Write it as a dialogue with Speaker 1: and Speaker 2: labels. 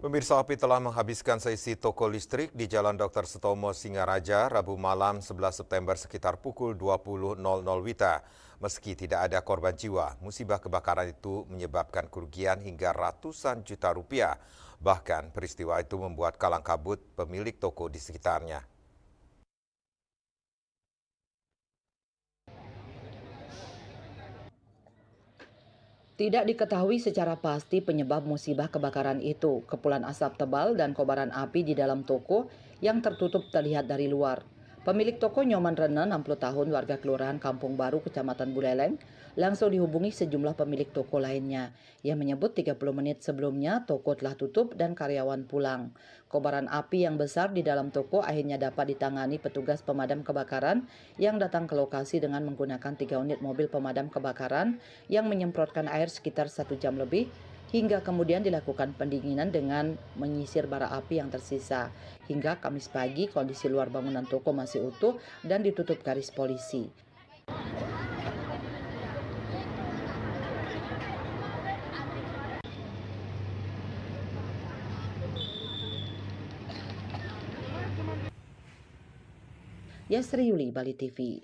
Speaker 1: Pemirsa, api telah menghabiskan seisi toko listrik di Jalan Dr. Setomo Singaraja Rabu malam 11 September sekitar pukul 20.00 WITA. Meski tidak ada korban jiwa, musibah kebakaran itu menyebabkan kerugian hingga ratusan juta rupiah. Bahkan peristiwa itu membuat kalang kabut pemilik toko di sekitarnya.
Speaker 2: Tidak diketahui secara pasti penyebab musibah kebakaran itu. Kepulan asap tebal dan kobaran api di dalam toko yang tertutup terlihat dari luar. Pemilik toko Nyoman Rene, 60 tahun, warga Kelurahan Kampung Baru, Kecamatan Buleleng, langsung dihubungi sejumlah pemilik toko lainnya. Ia menyebut 30 menit sebelumnya toko telah tutup dan karyawan pulang. Kobaran api yang besar di dalam toko akhirnya dapat ditangani petugas pemadam kebakaran yang datang ke lokasi dengan menggunakan 3 unit mobil pemadam kebakaran yang menyemprotkan air sekitar 1 jam lebih, hingga kemudian dilakukan pendinginan dengan menyisir bara api yang tersisa. Hingga Kamis pagi kondisi luar bangunan toko masih utuh dan ditutup garis polisi. Yasri Yuli, Bali TV.